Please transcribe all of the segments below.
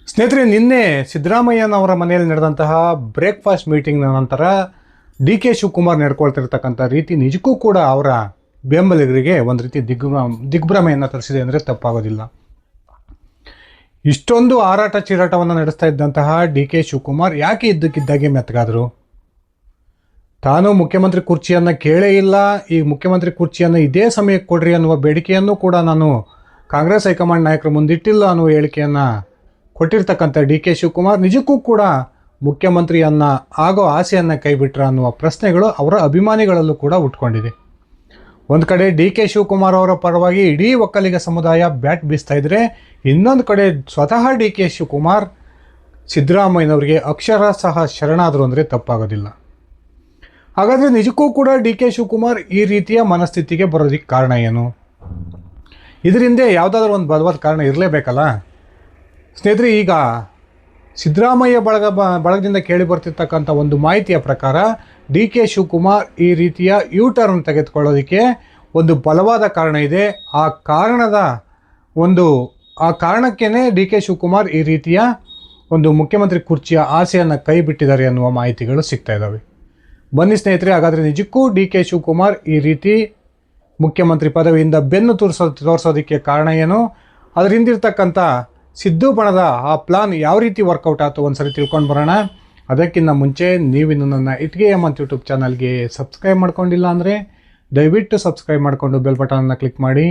ಸ್ನೇಹಿತರೆ, ನಿನ್ನೆ ಸಿದ್ದರಾಮಯ್ಯನವರ ಮನೆಯಲ್ಲಿ ನಡೆದಂತಹ ಬ್ರೇಕ್ಫಾಸ್ಟ್ ಮೀಟಿಂಗ್ನ ನಂತರ ಡಿ ಕೆ ಶಿವಕುಮಾರ್ ನಡ್ಕೊಳ್ತಿರ್ತಕ್ಕಂಥ ರೀತಿ ನಿಜಕ್ಕೂ ಕೂಡ ಅವರ ಬೆಂಬಲಿಗರಿಗೆ ಒಂದು ರೀತಿ ದಿಗ್ಭ್ರಮೆಯನ್ನು ತರಿಸಿದೆ ಅಂದರೆ ತಪ್ಪಾಗೋದಿಲ್ಲ. ಇಷ್ಟೊಂದು ಆರಾಟ ಚೀರಾಟವನ್ನು ನಡೆಸ್ತಾ ಇದ್ದಂತಹ ಡಿ ಕೆ ಶಿವಕುಮಾರ್ ಯಾಕೆ ಇದ್ದಕ್ಕಿದ್ದಾಗೆ ಮೆತ್ತಗಾದರು? ತಾನು ಮುಖ್ಯಮಂತ್ರಿ ಕುರ್ಚಿಯನ್ನು ಕೇಳೇ ಇಲ್ಲ, ಈ ಮುಖ್ಯಮಂತ್ರಿ ಕುರ್ಚಿಯನ್ನು ಇದೇ ಸಮಯಕ್ಕೆ ಕೊಡ್ರಿ ಅನ್ನುವ ಬೇಡಿಕೆಯನ್ನು ಕೂಡ ನಾನು ಕಾಂಗ್ರೆಸ್ ಹೈಕಮಾಂಡ್ ನಾಯಕರು ಮುಂದಿಟ್ಟಿಲ್ಲ ಅನ್ನುವ ಹೇಳಿಕೆಯನ್ನು ಕೊಟ್ಟಿರ್ತಕ್ಕಂಥ ಡಿ ಕೆ ಶಿವಕುಮಾರ್ ನಿಜಕ್ಕೂ ಕೂಡ ಮುಖ್ಯಮಂತ್ರಿಯನ್ನು ಆಗೋ ಆಸೆಯನ್ನು ಕೈಬಿಟ್ರ ಅನ್ನುವ ಪ್ರಶ್ನೆಗಳು ಅವರ ಅಭಿಮಾನಿಗಳಲ್ಲೂ ಕೂಡ ಉಟ್ಕೊಂಡಿದೆ. ಒಂದು ಕಡೆ ಡಿ ಕೆ ಶಿವಕುಮಾರ್ ಅವರ ಪರವಾಗಿ ಇಡೀ ಒಕ್ಕಲಿಗ ಸಮುದಾಯ ಬ್ಯಾಟ್ ಬೀಸ್ತಾ ಇದ್ದರೆ, ಇನ್ನೊಂದು ಕಡೆ ಸ್ವತಃ ಡಿ ಕೆ ಶಿವಕುಮಾರ್ ಸಿದ್ದರಾಮಯ್ಯನವರಿಗೆ ಅಕ್ಷರಶಃ ಶರಣಾದರು ಅಂದರೆ ತಪ್ಪಾಗೋದಿಲ್ಲ. ಹಾಗಾದರೆ ನಿಜಕ್ಕೂ ಕೂಡ ಡಿ ಕೆ ಶಿವಕುಮಾರ್ ಈ ರೀತಿಯ ಮನಸ್ಥಿತಿಗೆ ಬರೋದಕ್ಕೆ ಕಾರಣ ಏನು? ಇದರಿಂದ ಯಾವುದಾದ್ರೂ ಒಂದು ಬಲವಾದ ಕಾರಣ ಇರಲೇಬೇಕಲ್ಲ. ಸ್ನೇಹಿತರೆ, ಈಗ ಸಿದ್ದರಾಮಯ್ಯ ಬಳಗದಿಂದ ಕೇಳಿ ಬರ್ತಿರ್ತಕ್ಕಂಥ ಒಂದು ಮಾಹಿತಿಯ ಪ್ರಕಾರ ಡಿ ಕೆ ಶಿವಕುಮಾರ್ ಈ ರೀತಿಯ ಯೂ ಟರ್ನ್ ತೆಗೆದುಕೊಳ್ಳೋದಕ್ಕೆ ಒಂದು ಬಲವಾದ ಕಾರಣ ಇದೆ. ಆ ಕಾರಣಕ್ಕೇ ಡಿ ಕೆ ಶಿವಕುಮಾರ್ ಈ ರೀತಿಯ ಒಂದು ಮುಖ್ಯಮಂತ್ರಿ ಕುರ್ಚಿಯ ಆಸೆಯನ್ನು ಕೈ ಬಿಟ್ಟಿದ್ದಾರೆ ಅನ್ನುವ ಮಾಹಿತಿಗಳು ಸಿಗ್ತಾ ಇದ್ದಾವೆ. ಬನ್ನಿ ಸ್ನೇಹಿತರೆ, ಹಾಗಾದರೆ ನಿಜಕ್ಕೂ ಡಿ ಕೆ ಶಿವಕುಮಾರ್ ಈ ರೀತಿ ಮುಖ್ಯಮಂತ್ರಿ ಪದವಿಯಿಂದ ಬೆನ್ನು ತೋರಿಸೋದಕ್ಕೆ ಕಾರಣ ಏನು? ಅದರ ಹಿಂದಿರ್ತಕ್ಕಂಥ ಸಿದ್ದು ಬಣದ ಆ ಪ್ಲಾನ್ ಯಾವ ರೀತಿ ವರ್ಕೌಟ್ ಆಯಿತು ಒಂದ್ಸರಿ ತಿಳ್ಕೊಂಡು ಬರೋಣ. ಅದಕ್ಕಿಂತ ಮುಂಚೆ ನೀವಿನ್ನು ನನ್ನ ಇಟ್ಗೆ ಅಂತ ಯೂಟ್ಯೂಬ್ ಚಾನಲ್ಗೆ ಸಬ್ಸ್ಕ್ರೈಬ್ ಮಾಡ್ಕೊಂಡಿಲ್ಲ ಅಂದರೆ ದಯವಿಟ್ಟು ಸಬ್ಸ್ಕ್ರೈಬ್ ಮಾಡಿಕೊಂಡು ಬೆಲ್ ಬಟನನ್ನು ಕ್ಲಿಕ್ ಮಾಡಿ.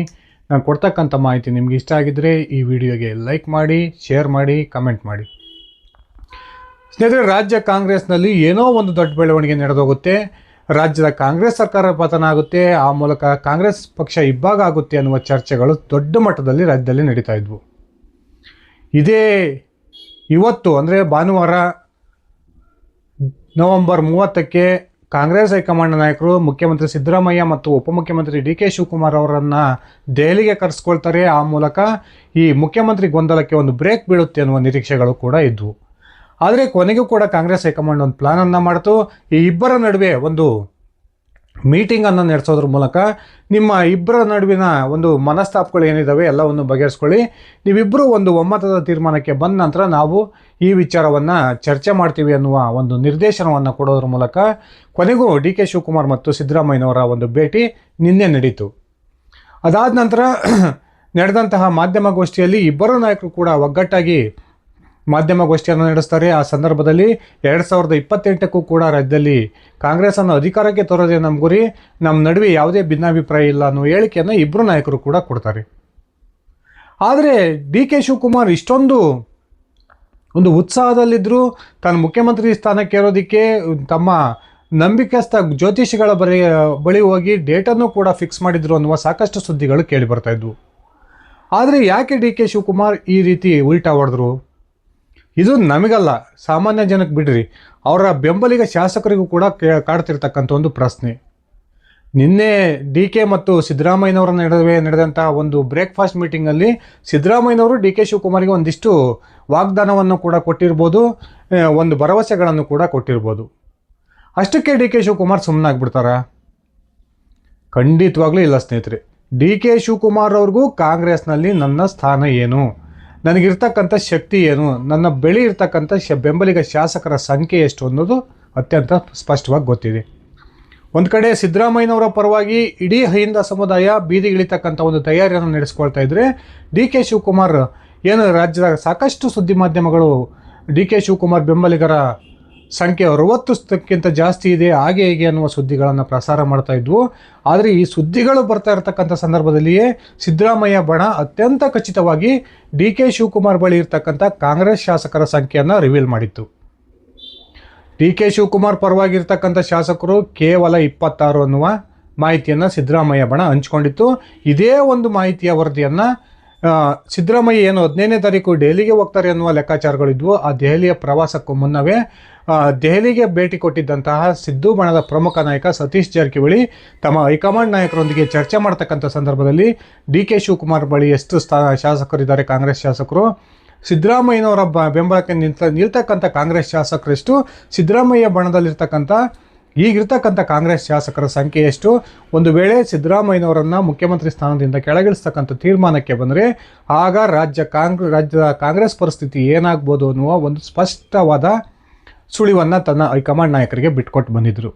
ನಾನು ಕೊಡ್ತಕ್ಕಂಥ ಮಾಹಿತಿ ನಿಮ್ಗೆ ಇಷ್ಟ ಆಗಿದ್ದರೆ ಈ ವಿಡಿಯೋಗೆ ಲೈಕ್ ಮಾಡಿ, ಶೇರ್ ಮಾಡಿ, ಕಮೆಂಟ್ ಮಾಡಿ. ಸ್ನೇಹಿತರೆ, ರಾಜ್ಯ ಕಾಂಗ್ರೆಸ್ನಲ್ಲಿ ಏನೋ ಒಂದು ದೊಡ್ಡ ಬೆಳವಣಿಗೆ ನಡೆದೋಗುತ್ತೆ. ರಾಜ್ಯದ ಕಾಂಗ್ರೆಸ್ ಸರ್ಕಾರ ಪತನ ಆಗುತ್ತೆ, ಆ ಮೂಲಕ ಕಾಂಗ್ರೆಸ್ ಪಕ್ಷ ಇಬ್ಬಾಗ ಆಗುತ್ತೆ ಅನ್ನುವ ಚರ್ಚೆಗಳು ದೊಡ್ಡ ಮಟ್ಟದಲ್ಲಿ ರಾಜ್ಯದಲ್ಲಿ ನಡೀತಾ ಇದ್ವು. ಇವತ್ತು ಅಂದರೆ ಭಾನುವಾರ ನವೆಂಬರ್ 30ಕ್ಕೆ ಕಾಂಗ್ರೆಸ್ ಹೈಕಮಾಂಡ್ ನಾಯಕರು ಮುಖ್ಯಮಂತ್ರಿ ಸಿದ್ದರಾಮಯ್ಯ ಮತ್ತು ಉಪಮುಖ್ಯಮಂತ್ರಿ ಡಿ ಕೆ ಶಿವಕುಮಾರ್ ಅವರನ್ನು ದೆಹಲಿಗೆ ಕರೆಸ್ಕೊಳ್ತಾರೆ. ಆ ಮೂಲಕ ಈ ಮುಖ್ಯಮಂತ್ರಿ ಗೊಂದಲಕ್ಕೆ ಒಂದು ಬ್ರೇಕ್ ಬೀಳುತ್ತೆ ಅನ್ನುವ ನಿರೀಕ್ಷೆಗಳು ಕೂಡ ಇದ್ವು. ಆದರೆ ಕೊನೆಗೂ ಕೂಡ ಕಾಂಗ್ರೆಸ್ ಹೈಕಮಾಂಡ್ ಒಂದು ಪ್ಲಾನನ್ನು ಮಾಡ್ತು. ಈ ಇಬ್ಬರ ನಡುವೆ ಒಂದು ಮೀಟಿಂಗನ್ನು ನಡೆಸೋದ್ರ ಮೂಲಕ ನಿಮ್ಮ ಇಬ್ಬರ ನಡುವಿನ ಒಂದು ಮನಸ್ತಾಪಗಳು ಏನಿದ್ದಾವೆ ಎಲ್ಲವನ್ನು ಬಗೆಹರಿಸ್ಕೊಳ್ಳಿ, ನೀವಿಬ್ಬರು ಒಂದು ಒಮ್ಮತದ ತೀರ್ಮಾನಕ್ಕೆ ಬಂದ ನಂತರ ನಾವು ಈ ವಿಚಾರವನ್ನು ಚರ್ಚೆ ಮಾಡ್ತೀವಿ ಅನ್ನುವ ಒಂದು ನಿರ್ದೇಶನವನ್ನು ಕೊಡೋದ್ರ ಮೂಲಕ ಕೊನೆಗೂ ಡಿ ಕೆ ಶಿವಕುಮಾರ್ ಮತ್ತು ಸಿದ್ದರಾಮಯ್ಯನವರ ಒಂದು ಭೇಟಿ ನಿನ್ನೆ ನಡೀತು. ಅದಾದ ನಂತರ ನಡೆದಂತಹ ಮಾಧ್ಯಮಗೋಷ್ಠಿಯಲ್ಲಿ ಇಬ್ಬರು ನಾಯಕರು ಕೂಡ ಒಗ್ಗಟ್ಟಾಗಿ ಮಾಧ್ಯಮಗೋಷ್ಠಿಯನ್ನು ನಡೆಸ್ತಾರೆ. ಆ ಸಂದರ್ಭದಲ್ಲಿ 2028ಕ್ಕೂ ಕೂಡ ರಾಜ್ಯದಲ್ಲಿ ಕಾಂಗ್ರೆಸ್ಸನ್ನು ಅಧಿಕಾರಕ್ಕೆ ತರೋದೇ ನಮ್ಮ ಗುರಿ, ನಮ್ಮ ನಡುವೆ ಯಾವುದೇ ಭಿನ್ನಾಭಿಪ್ರಾಯ ಇಲ್ಲ ಅನ್ನೋ ಹೇಳಿಕೆಯನ್ನು ಇಬ್ಬರು ನಾಯಕರು ಕೂಡ ಕೊಡ್ತಾರೆ. ಆದರೆ ಡಿ ಕೆ ಶಿವಕುಮಾರ್ ಇಷ್ಟೊಂದು ಒಂದು ಉತ್ಸಾಹದಲ್ಲಿದ್ದರು. ತಾನು ಮುಖ್ಯಮಂತ್ರಿ ಸ್ಥಾನಕ್ಕೆ ಏರೋದಕ್ಕೆ ತಮ್ಮ ನಂಬಿಕಸ್ಥ ಜ್ಯೋತಿಷಿಗಳ ಬಳಿ ಹೋಗಿ ಡೇಟನ್ನು ಕೂಡ ಫಿಕ್ಸ್ ಮಾಡಿದ್ರು ಅನ್ನುವ ಸಾಕಷ್ಟು ಸುದ್ದಿಗಳು ಕೇಳಿ ಬರ್ತಾ ಇದ್ವು. ಆದರೆ ಯಾಕೆ ಡಿ ಕೆ ಶಿವಕುಮಾರ್ ಈ ರೀತಿ ಉಲ್ಟಾ ಹೊಡೆದ್ರು? ಇದು ನಮಗಲ್ಲ, ಸಾಮಾನ್ಯ ಜನಕ್ಕೆ ಬಿಡ್ರಿ, ಅವರ ಬೆಂಬಲಿಗ ಶಾಸಕರಿಗೂ ಕೂಡ ಕಾಡ್ತಿರ್ತಕ್ಕಂಥ ಒಂದು ಪ್ರಶ್ನೆ. ನಿನ್ನೆ ಡಿ ಕೆ ಮತ್ತು ಸಿದ್ದರಾಮಯ್ಯನವರ ನಡುವೆ ನಡೆದಂಥ ಒಂದು ಬ್ರೇಕ್ಫಾಸ್ಟ್ ಮೀಟಿಂಗಲ್ಲಿ ಸಿದ್ದರಾಮಯ್ಯನವರು ಡಿ ಕೆ ಶಿವಕುಮಾರ್ಗೆ ಒಂದಿಷ್ಟು ವಾಗ್ದಾನವನ್ನು ಕೂಡ ಕೊಟ್ಟಿರ್ಬೋದು, ಒಂದು ಭರವಸೆಗಳನ್ನು ಕೂಡ ಕೊಟ್ಟಿರ್ಬೋದು. ಅಷ್ಟಕ್ಕೆ ಡಿ ಕೆ ಶಿವಕುಮಾರ್ ಸುಮ್ಮನಾಗ್ಬಿಡ್ತಾರಾ? ಖಂಡಿತವಾಗ್ಲೂ ಇಲ್ಲ ಸ್ನೇಹಿತರೆ. ಡಿ ಕೆ ಶಿವಕುಮಾರ್ ಅವ್ರಿಗೂ ಕಾಂಗ್ರೆಸ್ನಲ್ಲಿ ನನ್ನ ಸ್ಥಾನ ಏನು, ನನಗಿರ್ತಕ್ಕಂಥ ಶಕ್ತಿ ಏನು, ನನ್ನ ಬೆಳೆ ಇರ್ತಕ್ಕಂಥ ಬೆಂಬಲಿಗ ಶಾಸಕರ ಸಂಖ್ಯೆ ಎಷ್ಟು ಅನ್ನೋದು ಅತ್ಯಂತ ಸ್ಪಷ್ಟವಾಗಿ ಗೊತ್ತಿದೆ. ಒಂದು ಕಡೆ ಸಿದ್ದರಾಮಯ್ಯನವರ ಪರವಾಗಿ ಇಡೀ ಹಿಂದ ಸಮುದಾಯ ಬೀದಿಗಿಳಿತಕ್ಕಂಥ ಒಂದು ತಯಾರಿಯನ್ನು ನಡೆಸ್ಕೊಳ್ತಾ ಇದ್ದರೆ, ಡಿ ಕೆ ಶಿವಕುಮಾರ್ ಏನು ರಾಜ್ಯದ ಸಾಕಷ್ಟು ಸುದ್ದಿ ಮಾಧ್ಯಮಗಳು ಡಿ ಕೆ ಶಿವಕುಮಾರ್ ಬೆಂಬಲಿಗರ ಸಂಖ್ಯೆ 60ಕ್ಕಿಂತ ಜಾಸ್ತಿ ಇದೆ, ಹಾಗೆ ಹೀಗೆ ಅನ್ನುವ ಸುದ್ದಿಗಳನ್ನು ಪ್ರಸಾರ ಮಾಡ್ತಾ ಇದ್ವು. ಆದರೆ ಈ ಸುದ್ದಿಗಳು ಬರ್ತಾ ಇರತಕ್ಕಂಥ ಸಂದರ್ಭದಲ್ಲಿಯೇ ಸಿದ್ದರಾಮಯ್ಯ ಬಣ ಅತ್ಯಂತ ಖಚಿತವಾಗಿ ಡಿ ಕೆ ಶಿವಕುಮಾರ್ ಬಳಿ ಇರ್ತಕ್ಕಂಥ ಕಾಂಗ್ರೆಸ್ ಶಾಸಕರ ಸಂಖ್ಯೆಯನ್ನು ರಿವೀಲ್ ಮಾಡಿತ್ತು. ಡಿ ಕೆ ಶಿವಕುಮಾರ್ ಪರವಾಗಿರ್ತಕ್ಕಂಥ ಶಾಸಕರು ಕೇವಲ 26 ಅನ್ನುವ ಮಾಹಿತಿಯನ್ನು ಸಿದ್ದರಾಮಯ್ಯ ಬಣ ಹಂಚಿಕೊಂಡಿತ್ತು. ಇದೇ ಒಂದು ಮಾಹಿತಿಯ ವರದಿಯನ್ನು ಸಿದ್ದರಾಮಯ್ಯ ಏನು 15ನೇ ತಾರೀಕು ದೆಹಲಿಗೆ ಹೋಗ್ತಾರೆ ಅನ್ನುವ ಲೆಕ್ಕಾಚಾರಗಳಿದ್ವು. ಆ ದೆಹಲಿಯ ಪ್ರವಾಸಕ್ಕೂ ಮುನ್ನವೇ ದೆಹಲಿಗೆ ಭೇಟಿ ಕೊಟ್ಟಿದ್ದಂತಹ ಸಿದ್ದು ಬಣದ ಪ್ರಮುಖ ನಾಯಕ ಸತೀಶ್ ಜಾರಕಿಹೊಳಿ ತಮ್ಮ ಹೈಕಮಾಂಡ್ ನಾಯಕರೊಂದಿಗೆ ಚರ್ಚೆ ಮಾಡ್ತಕ್ಕಂಥ ಸಂದರ್ಭದಲ್ಲಿ ಡಿ ಕೆ ಶಿವಕುಮಾರ್ ಬಳಿ ಎಷ್ಟು ಶಾಸಕರಿದ್ದಾರೆ ಕಾಂಗ್ರೆಸ್ ಶಾಸಕರು, ಸಿದ್ದರಾಮಯ್ಯನವರ ಬೆಂಬಲಕ್ಕೆ ನಿಲ್ತಕ್ಕಂಥ ಕಾಂಗ್ರೆಸ್ ಶಾಸಕರೆಷ್ಟು, ಸಿದ್ದರಾಮಯ್ಯ ಬಣದಲ್ಲಿರ್ತಕ್ಕಂಥ ಈಗಿರ್ತಕ್ಕಂಥ ಕಾಂಗ್ರೆಸ್ ಶಾಸಕರ ಸಂಖ್ಯೆ ಎಷ್ಟು? ಒಂದು ವೇಳೆ ಸಿದ್ದರಾಮಯ್ಯನವರನ್ನು ಮುಖ್ಯಮಂತ್ರಿ ಸ್ಥಾನದಿಂದ ಕೆಳಗಿಳಿಸ್ತಕ್ಕಂಥ ತೀರ್ಮಾನಕ್ಕೆ ಬಂದರೆ ಆಗ ರಾಜ್ಯದ ಕಾಂಗ್ರೆಸ್ ಪರಿಸ್ಥಿತಿ ಏನಾಗ್ಬೋದು ಅನ್ನುವ ಒಂದು ಸ್ಪಷ್ಟವಾದ ಸುಳಿವನ್ನು ತನ್ನ ಹೈಕಮಾಂಡ್ ನಾಯಕರಿಗೆ ಬಿಟ್ಕೊಟ್ಟು ಬಂದಿದ್ದರು.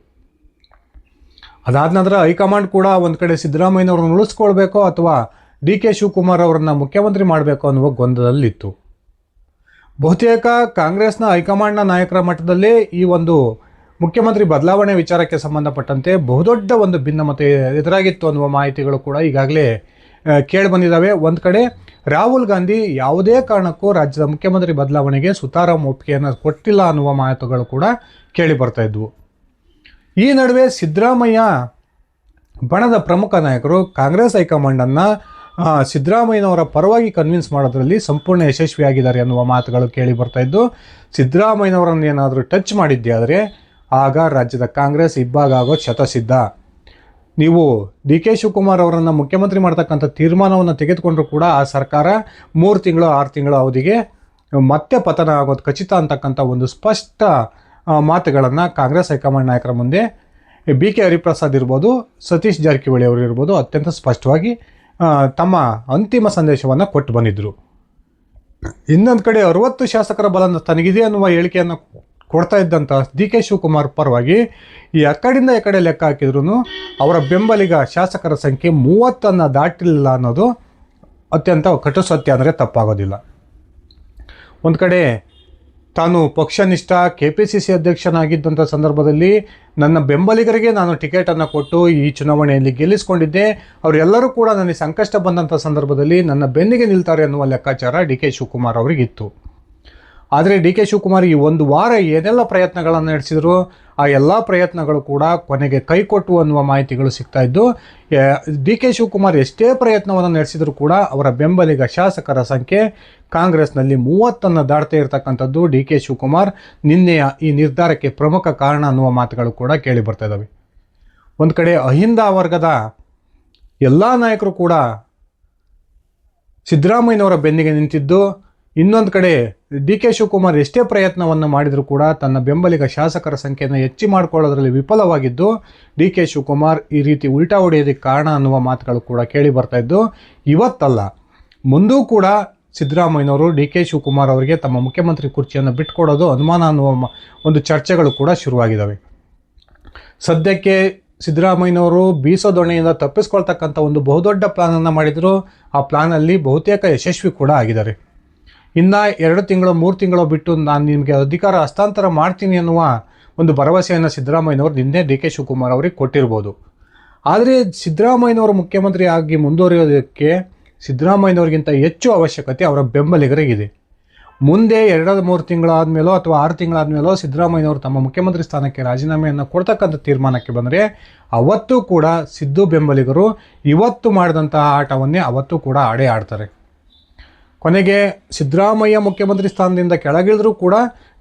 ಅದಾದ ನಂತರ ಹೈಕಮಾಂಡ್ ಕೂಡ ಒಂದು ಕಡೆ ಸಿದ್ದರಾಮಯ್ಯನವ್ರನ್ನ ಉಳಿಸ್ಕೊಳ್ಬೇಕೋ ಅಥವಾ ಡಿ ಕೆ ಶಿವಕುಮಾರ್ ಅವರನ್ನು ಮುಖ್ಯಮಂತ್ರಿ ಮಾಡಬೇಕು ಅನ್ನುವ ಗೊಂದಲದಲ್ಲಿತ್ತು. ಬಹುತೇಕ ಕಾಂಗ್ರೆಸ್ನ ಹೈಕಮಾಂಡ್ನ ನಾಯಕರ ಮಟ್ಟದಲ್ಲಿ ಈ ಒಂದು ಮುಖ್ಯಮಂತ್ರಿ ಬದಲಾವಣೆ ವಿಚಾರಕ್ಕೆ ಸಂಬಂಧಪಟ್ಟಂತೆ ಬಹುದೊಡ್ಡ ಒಂದು ಭಿನ್ನಮತ ಎದುರಾಗಿತ್ತು ಅನ್ನುವ ಮಾಹಿತಿಗಳು ಕೂಡ ಈಗಾಗಲೇ ಕೇಳಿಬಂದಿದ್ದಾವೆ. ಒಂದು ಕಡೆ ರಾಹುಲ್ ಗಾಂಧಿ ಯಾವುದೇ ಕಾರಣಕ್ಕೂ ರಾಜ್ಯದ ಮುಖ್ಯಮಂತ್ರಿ ಬದಲಾವಣೆಗೆ ಸುತಾರಾಮ್ ಒಪ್ಪಿಗೆಯನ್ನು ಕೊಟ್ಟಿಲ್ಲ ಅನ್ನುವ ಮಾತುಗಳು ಕೂಡ ಕೇಳಿ ಬರ್ತಾ ಇದ್ವು. ಈ ನಡುವೆ ಸಿದ್ದರಾಮಯ್ಯ ಬಣದ ಪ್ರಮುಖ ನಾಯಕರು ಕಾಂಗ್ರೆಸ್ ಹೈಕಮಾಂಡನ್ನು ಸಿದ್ದರಾಮಯ್ಯನವರ ಪರವಾಗಿ ಕನ್ವಿನ್ಸ್ ಮಾಡೋದ್ರಲ್ಲಿ ಸಂಪೂರ್ಣ ಯಶಸ್ವಿಯಾಗಿದ್ದಾರೆ ಅನ್ನುವ ಮಾತುಗಳು ಕೇಳಿ ಬರ್ತಾ ಇದ್ದು, ಸಿದ್ದರಾಮಯ್ಯನವರನ್ನು ಏನಾದರೂ ಟಚ್ ಮಾಡಿದ್ದೆ ಆದರೆ ಆಗ ರಾಜ್ಯದ ಕಾಂಗ್ರೆಸ್ ಇಬ್ಬಾಗ ಆಗೋ ಶತಸಿದ್ಧ. ನೀವು ಡಿ ಕೆ ಶಿವಕುಮಾರ್ ಅವರನ್ನು ಮುಖ್ಯಮಂತ್ರಿ ಮಾಡ್ತಕ್ಕಂಥ ತೀರ್ಮಾನವನ್ನು ತೆಗೆದುಕೊಂಡ್ರೂ ಕೂಡ ಆ ಸರ್ಕಾರ 3 ತಿಂಗಳು 6 ತಿಂಗಳು ಅವಧಿಗೆ ಮತ್ತೆ ಪತನ ಆಗೋದು ಖಚಿತ ಅಂತಕ್ಕಂಥ ಒಂದು ಸ್ಪಷ್ಟ ಮಾತುಗಳನ್ನು ಕಾಂಗ್ರೆಸ್ ಹೈಕಮಾಂಡ್ ನಾಯಕರ ಮುಂದೆ ಬಿ ಕೆ ಹರಿಪ್ರಸಾದ್ ಇರ್ಬೋದು, ಸತೀಶ್ ಜಾರಕಿಹೊಳಿ ಅವರು ಇರ್ಬೋದು ಅತ್ಯಂತ ಸ್ಪಷ್ಟವಾಗಿ ತಮ್ಮ ಅಂತಿಮ ಸಂದೇಶವನ್ನು ಕೊಟ್ಟು ಬಂದಿದ್ದರು. ಇನ್ನೊಂದು ಕಡೆ 60 ಶಾಸಕರ ಬಲ ತನಗಿದೆ ಅನ್ನುವ ಹೇಳಿಕೆಯನ್ನು ಕೊಡ್ತಾ ಇದ್ದಂಥ ಡಿ ಕೆ ಶಿವಕುಮಾರ್ ಪರವಾಗಿ ಈ ಕಡೆಯಿಂದ ಈ ಕಡೆ ಲೆಕ್ಕ ಹಾಕಿದ್ರೂ ಅವರ ಬೆಂಬಲಿಗ ಶಾಸಕರ ಸಂಖ್ಯೆ 30 ದಾಟಿಲ್ಲ ಅನ್ನೋದು ಅತ್ಯಂತ ಕಟು ಸತ್ಯ ಅಂದರೆ ತಪ್ಪಾಗೋದಿಲ್ಲ. ಒಂದು ಕಡೆ ತಾನು ಪಕ್ಷನಿಷ್ಠ KPCC ಅಧ್ಯಕ್ಷನಾಗಿದ್ದಂಥ ಸಂದರ್ಭದಲ್ಲಿ ನನ್ನ ಬೆಂಬಲಿಗರಿಗೆ ನಾನು ಟಿಕೆಟನ್ನು ಕೊಟ್ಟು ಈ ಚುನಾವಣೆಯಲ್ಲಿ ಗೆಲ್ಲಿಸ್ಕೊಂಡಿದ್ದೆ, ಅವರೆಲ್ಲರೂ ಕೂಡ ನನಗೆ ಸಂಕಷ್ಟ ಬಂದಂಥ ಸಂದರ್ಭದಲ್ಲಿ ನನ್ನ ಬೆನ್ನಿಗೆ ನಿಲ್ತಾರೆ ಅನ್ನುವ ಲೆಕ್ಕಾಚಾರ ಡಿ ಕೆ ಶಿವಕುಮಾರ್ ಅವರಿಗಿತ್ತು. ಆದರೆ ಡಿ ಕೆ ಶಿವಕುಮಾರ್ ಈ ಒಂದು ವಾರ ಏನೆಲ್ಲ ಪ್ರಯತ್ನಗಳನ್ನು ನಡೆಸಿದ್ರು ಆ ಎಲ್ಲ ಪ್ರಯತ್ನಗಳು ಕೂಡ ಕೊನೆಗೆ ಕೈಕೊಟ್ಟು ಅನ್ನುವ ಮಾಹಿತಿಗಳು ಸಿಗ್ತಾ ಇದ್ದು, ಡಿ ಕೆ ಶಿವಕುಮಾರ್ ಎಷ್ಟೇ ಪ್ರಯತ್ನವನ್ನು ನಡೆಸಿದರೂ ಕೂಡ ಅವರ ಬೆಂಬಲಿಗ ಶಾಸಕರ ಸಂಖ್ಯೆ ಕಾಂಗ್ರೆಸ್ನಲ್ಲಿ 30 ದಾಟ್ತಾ ಇರತಕ್ಕಂಥದ್ದು ಡಿ ಕೆ ಶಿವಕುಮಾರ್ ನಿನ್ನೆಯ ಈ ನಿರ್ಧಾರಕ್ಕೆ ಪ್ರಮುಖ ಕಾರಣ ಅನ್ನುವ ಮಾತುಗಳು ಕೂಡ ಕೇಳಿ ಬರ್ತಾ ಇದ್ದಾವೆ. ಒಂದು ಕಡೆ ಅಹಿಂದ ವರ್ಗದ ಎಲ್ಲ ನಾಯಕರು ಕೂಡ ಸಿದ್ದರಾಮಯ್ಯನವರ ಬೆನ್ನಿಗೆ ನಿಂತಿದ್ದು, ಇನ್ನೊಂದು ಕಡೆ ಡಿ ಕೆ ಶಿವಕುಮಾರ್ ಎಷ್ಟೇ ಪ್ರಯತ್ನವನ್ನು ಮಾಡಿದರೂ ಕೂಡ ತನ್ನ ಬೆಂಬಲಿಗ ಶಾಸಕರ ಸಂಖ್ಯೆಯನ್ನು ಹೆಚ್ಚು ಮಾಡಿಕೊಳ್ಳೋದ್ರಲ್ಲಿ ವಿಫಲವಾಗಿದ್ದು ಡಿ ಕೆ ಶಿವಕುಮಾರ್ ಈ ರೀತಿ ಉಲ್ಟಾ ಹೊಡೆಯೋದಕ್ಕೆ ಕಾರಣ ಅನ್ನುವ ಮಾತುಗಳು ಕೂಡ ಕೇಳಿ ಬರ್ತಾ ಇದ್ದು, ಇವತ್ತಲ್ಲ ಮುಂದೂ ಕೂಡ ಸಿದ್ದರಾಮಯ್ಯನವರು ಡಿ ಕೆ ಶಿವಕುಮಾರ್ ಅವರಿಗೆ ತಮ್ಮ ಮುಖ್ಯಮಂತ್ರಿ ಕುರ್ಚಿಯನ್ನು ಬಿಟ್ಟುಕೊಡೋದು ಅನುಮಾನ ಅನ್ನುವ ಒಂದು ಚರ್ಚೆಗಳು ಕೂಡ ಶುರುವಾಗಿದ್ದಾವೆ. ಸದ್ಯಕ್ಕೆ ಸಿದ್ದರಾಮಯ್ಯನವರು ಬೀಸೋ ದೊಣ್ಣೆಯಿಂದ ತಪ್ಪಿಸ್ಕೊಳ್ತಕ್ಕಂಥ ಒಂದು ಬಹುದೊಡ್ಡ ಪ್ಲಾನನ್ನು ಮಾಡಿದರು. ಆ ಪ್ಲಾನಲ್ಲಿ ಬಹುತೇಕ ಯಶಸ್ವಿ ಕೂಡ ಆಗಿದ್ದಾರೆ. ಇನ್ನು 2 ತಿಂಗಳು 3 ತಿಂಗಳು ಬಿಟ್ಟು ನಾನು ನಿಮಗೆ ಅಧಿಕಾರ ಹಸ್ತಾಂತರ ಮಾಡ್ತೀನಿ ಅನ್ನುವ ಒಂದು ಭರವಸೆಯನ್ನು ಸಿದ್ದರಾಮಯ್ಯನವರು ನಿನ್ನೆ ಡಿ ಕೆ ಶಿವಕುಮಾರ್ ಅವರಿಗೆ ಕೊಟ್ಟಿರ್ಬೋದು. ಆದರೆ ಸಿದ್ದರಾಮಯ್ಯನವರು ಮುಖ್ಯಮಂತ್ರಿ ಆಗಿ ಮುಂದುವರಿಯೋದಕ್ಕೆ ಸಿದ್ದರಾಮಯ್ಯನವ್ರಿಗಿಂತ ಹೆಚ್ಚು ಅವಶ್ಯಕತೆ ಅವರ ಬೆಂಬಲಿಗರಿಗಿದೆ. ಮುಂದೆ 2-3 ತಿಂಗಳಾದಮೇಲೋ ಅಥವಾ 6 ತಿಂಗಳಾದಮೇಲೋ ಸಿದ್ದರಾಮಯ್ಯನವರು ತಮ್ಮ ಮುಖ್ಯಮಂತ್ರಿ ಸ್ಥಾನಕ್ಕೆ ರಾಜೀನಾಮೆಯನ್ನು ಕೊಡ್ತಕ್ಕಂಥ ತೀರ್ಮಾನಕ್ಕೆ ಬಂದರೆ ಅವತ್ತೂ ಕೂಡ ಸಿದ್ದು ಬೆಂಬಲಿಗರು ಇವತ್ತು ಮಾಡಿದಂತಹ ಆಟವನ್ನೇ ಅವತ್ತೂ ಕೂಡ ಆಡ್ತಾರೆ. ಕೊನೆಗೆ ಸಿದ್ದರಾಮಯ್ಯ ಮುಖ್ಯಮಂತ್ರಿ ಸ್ಥಾನದಿಂದ ಕೆಳಗಿಳಿದ್ರೂ ಕೂಡ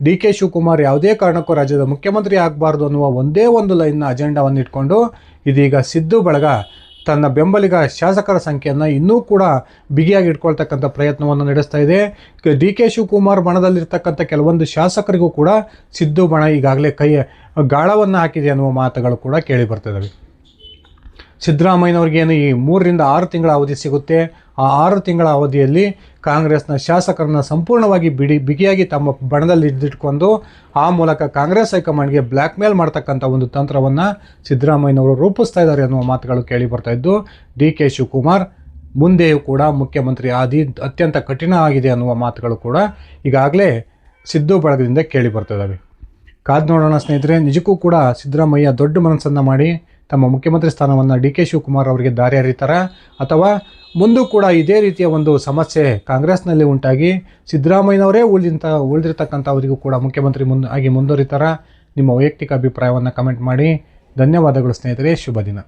ಡಿ ಕೆ ಶಿವಕುಮಾರ್ ಯಾವುದೇ ಕಾರಣಕ್ಕೂ ರಾಜ್ಯದ ಮುಖ್ಯಮಂತ್ರಿ ಆಗಬಾರ್ದು ಅನ್ನುವ ಒಂದೇ ಒಂದು ಲೈನ್ನ ಅಜೆಂಡಾವನ್ನು ಇಟ್ಕೊಂಡು ಇದೀಗ ಸಿದ್ದು ಬಳಗ ತನ್ನ ಬೆಂಬಲಿಗ ಶಾಸಕರ ಸಂಖ್ಯೆಯನ್ನು ಇನ್ನೂ ಕೂಡ ಬಿಗಿಯಾಗಿ ಇಟ್ಕೊಳ್ತಕ್ಕಂಥ ಪ್ರಯತ್ನವನ್ನು ನಡೆಸ್ತಾ ಇದೆ. ಡಿ ಕೆ ಶಿವಕುಮಾರ್ ಬಣದಲ್ಲಿರ್ತಕ್ಕಂಥ ಕೆಲವೊಂದು ಶಾಸಕರಿಗೂ ಕೂಡ ಸಿದ್ದು ಬಣ ಈಗಾಗಲೇ ಗಾಳವನ್ನು ಹಾಕಿದೆ ಅನ್ನುವ ಮಾತುಗಳು ಕೂಡ ಕೇಳಿ ಬರ್ತಿದ್ದಾವೆ. ಸಿದ್ದರಾಮಯ್ಯನವ್ರಿಗೇನು ಈ 3-6 ತಿಂಗಳ ಅವಧಿ ಸಿಗುತ್ತೆ. ಆ 6 ತಿಂಗಳ ಅವಧಿಯಲ್ಲಿ ಕಾಂಗ್ರೆಸ್ನ ಶಾಸಕರನ್ನ ಸಂಪೂರ್ಣವಾಗಿ ಬಿಗಿಯಾಗಿ ತಮ್ಮ ಬಣದಲ್ಲಿ ಹಿಡಿದಿಟ್ಕೊಂಡು ಆ ಮೂಲಕ ಕಾಂಗ್ರೆಸ್ ಹೈಕಮಾಂಡ್ಗೆ ಬ್ಲ್ಯಾಕ್ ಮೇಲ್ ಮಾಡ್ತಕ್ಕಂಥ ಒಂದು ತಂತ್ರವನ್ನು ಸಿದ್ದರಾಮಯ್ಯನವರು ರೂಪಿಸ್ತಾ ಇದ್ದಾರೆ ಅನ್ನುವ ಮಾತುಗಳು ಕೇಳಿ ಬರ್ತಾ ಇದ್ದು, ಡಿ ಕೆ ಶಿವಕುಮಾರ್ ಮುಂದೆಯೂ ಕೂಡ ಮುಖ್ಯಮಂತ್ರಿ ಆದಿ ಅತ್ಯಂತ ಕಠಿಣ ಆಗಿದೆ ಅನ್ನುವ ಮಾತುಗಳು ಕೂಡ ಈಗಾಗಲೇ ಸಿದ್ದು ಬಳಗದಿಂದ ಕೇಳಿ ಬರ್ತಿದ್ದಾವೆ. ಕಾದು ನೋಡೋಣ ಸ್ನೇಹಿತರೆ, ನಿಜಕ್ಕೂ ಕೂಡ ಸಿದ್ದರಾಮಯ್ಯ ದೊಡ್ಡ ಮನಸ್ಸನ್ನು ಮಾಡಿ ತಮ್ಮ ಮುಖ್ಯಮಂತ್ರಿ ಸ್ಥಾನವನ್ನು ಡಿ ಕೆ ಶಿವಕುಮಾರ್ ಅವರಿಗೆ ದಾರಿ ಹರಿತಾರ ಅಥವಾ ಮುಂದೂ ಕೂಡ ಇದೇ ರೀತಿಯ ಒಂದು ಸಮಸ್ಯೆ ಕಾಂಗ್ರೆಸ್ನಲ್ಲಿ ಉಂಟಾಗಿ ಸಿದ್ದರಾಮಯ್ಯನವರೇ ಉಳಿದಿರ್ತಕ್ಕಂಥ ಅವರಿಗೂ ಕೂಡ ಮುಖ್ಯಮಂತ್ರಿ ಆಗಿ ಮುಂದುವರಿತಾರ? ನಿಮ್ಮ ವೈಯಕ್ತಿಕ ಅಭಿಪ್ರಾಯವನ್ನು ಕಮೆಂಟ್ ಮಾಡಿ. ಧನ್ಯವಾದಗಳು ಸ್ನೇಹಿತರೆ, ಶುಭ ದಿನ.